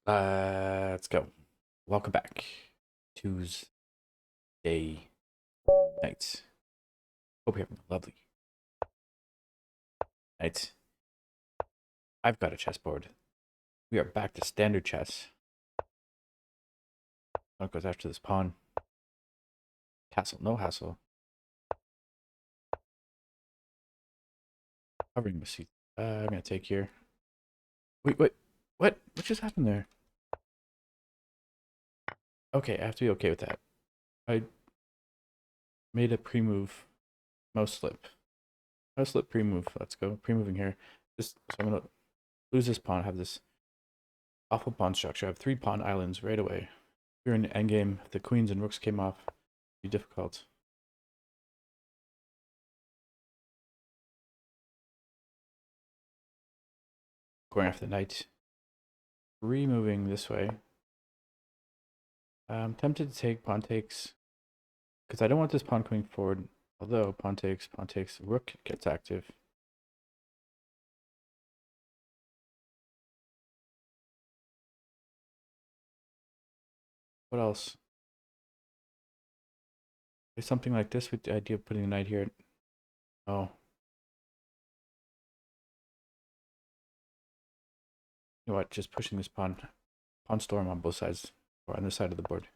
Let's go. Welcome back. Tuesday night. Hope you're having a lovely night. I've got a chessboard. We are back to standard chess. What goes after this pawn? Castle, no hassle. Covering the seat. I'm gonna take here. Wait, what? What just happened there? Okay, I have to be okay with that. I made a pre-move. Mouse slip. Mouse slip pre-move. Let's go. Pre-moving here. Just so I'm gonna lose this pawn. Have this awful pawn structure. I have 3 pawn islands right away. We're in endgame. If the queens and rooks came off, it'd be difficult. Going after the knight. Removing this way. I'm tempted to take pawn takes because I don't want this pawn coming forward. Although pawn takes, rook gets active. What else? There's something like this with the idea of putting a knight here. Oh. You know what? Just pushing this pawn storm on both sides or on this side of the board.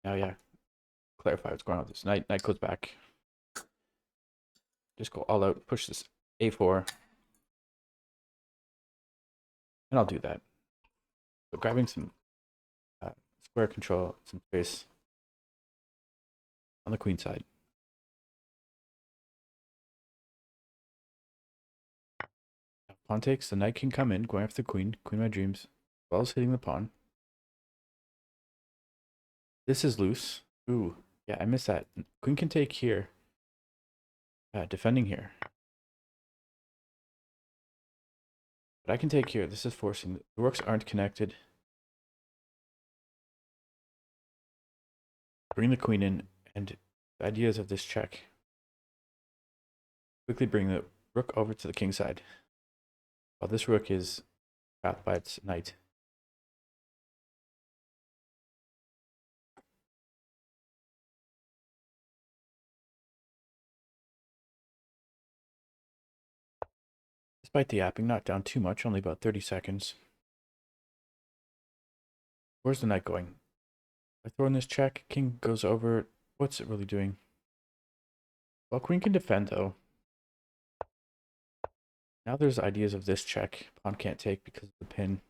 Now, yeah. Clarify what's going on with this. Knight goes back. Just go all out. Push this a4. And I'll do that. So grabbing some square control, some space on the queen side. Pawn takes, the knight can come in, going after the queen of my dreams, as well as hitting the pawn. This is loose. Ooh, yeah, I missed that. Queen can take here. Defending here. But I can take here. This is forcing. The rooks aren't connected. Bring the queen in, and the ideas of this check. Quickly bring the rook over to the king side. While this rook is trapped by its knight. Despite the yapping, not down too much, only about 30 seconds. Where's the knight going? I throw in this check, king goes over. What's it really doing? Well, queen can defend though. Now there's ideas of this check. Pawn can't take because of the pin.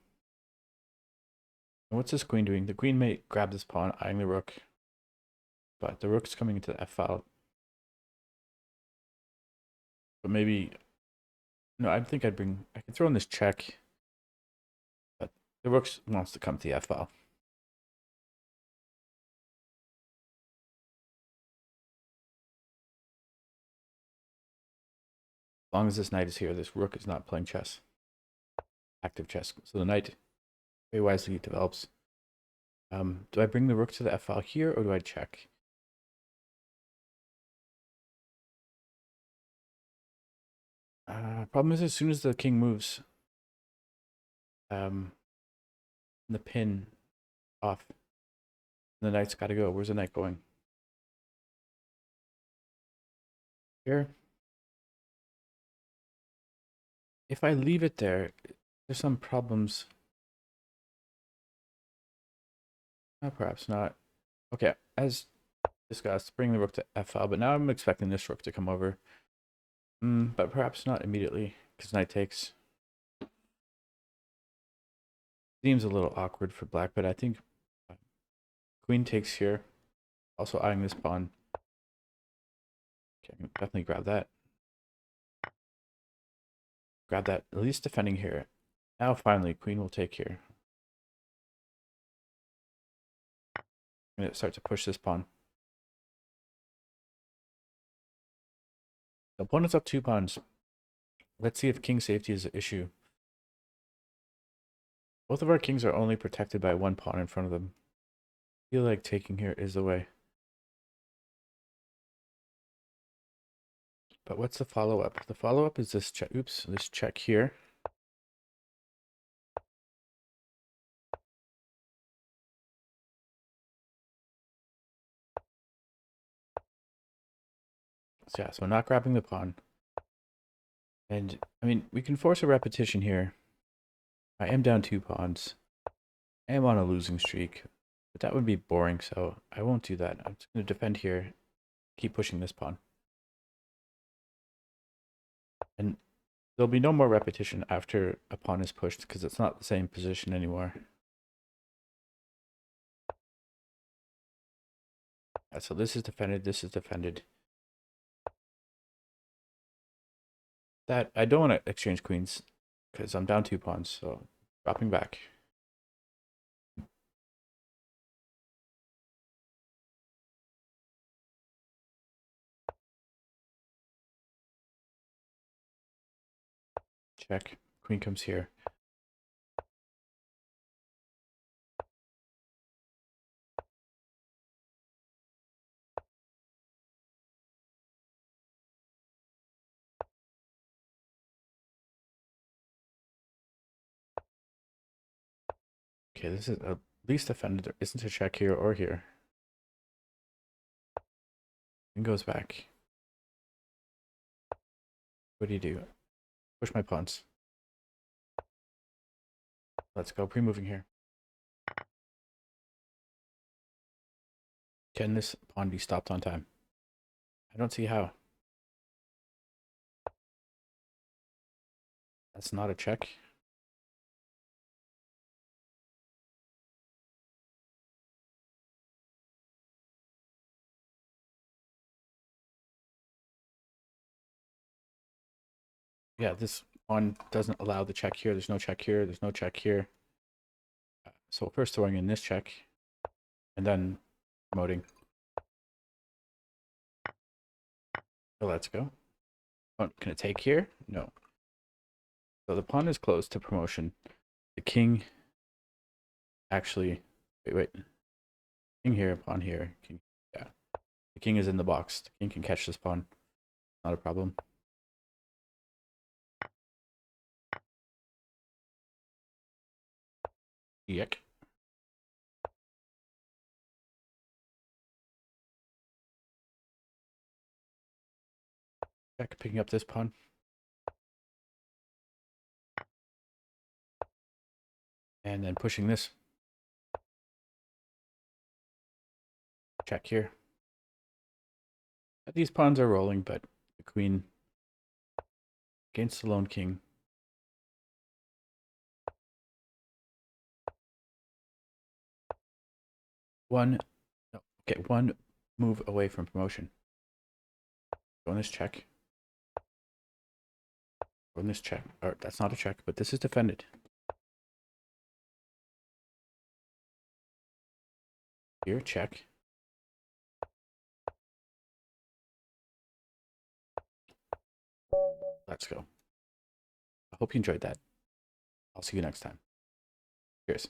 And what's this queen doing? The queen may grab this pawn, eyeing the rook. But the rook's coming into the F file. But maybe... No, I think I can throw in this check. But the rook wants to come to the F file. As long as this knight is here, this rook is not playing chess. Active chess. So the knight very wisely develops. Do I bring the rook to the F file here, or do I check? Problem is, as soon as the king moves, the pin off, the knight's got to go. Where's the knight going? Here. If I leave it there, there's some problems. Perhaps not. Okay, as discussed, bring the rook to F file, but now I'm expecting this rook to come over. But perhaps not immediately, because knight takes. Seems a little awkward for black, but I think queen takes here. Also eyeing this pawn. Okay, I can definitely grab that. Grab that, at least defending here. Now finally, queen will take here. I'm going to start to push this pawn. The opponent's up 2 pawns. Let's see if king safety is an issue. Both of our kings are only protected by 1 pawn in front of them. I feel like taking here is the way. But what's the follow-up? The follow-up is this check. Oops, this check here. So yeah, so not grabbing the pawn. And I mean, we can force a repetition here. I am down 2 pawns. I am on a losing streak, but that would be boring, so I won't do that. I'm just going to defend here, keep pushing this pawn. And there'll be no more repetition after a pawn is pushed because it's not the same position anymore. Yeah, so this is defended, this is defended. That I don't want to exchange queens because I'm down 2 pawns, so dropping back. Check. Queen comes here. Okay, this is at least defended. There isn't a check here or here. And goes back. What do you do? Push my pawns. Let's go. Pre-moving here. Can this pawn be stopped on time? I don't see how. That's not a check. Yeah, this pawn doesn't allow the check here. There's no check here. There's no check here. So first throwing in this check, and then promoting. So let's go. Oh, can it take here? No. So the pawn is close to promotion. The king actually, wait. King here, pawn here. King, yeah. The king is in the box. The king can catch this pawn. Not a problem. Yuck. Check, picking up this pawn. And then pushing this. Check here. These pawns are rolling, but the queen against the lone king. One move away from promotion. Go on this check. Go on this check. Or that's not a check, but this is defended. Here, check. Let's go. I hope you enjoyed that. I'll see you next time. Cheers.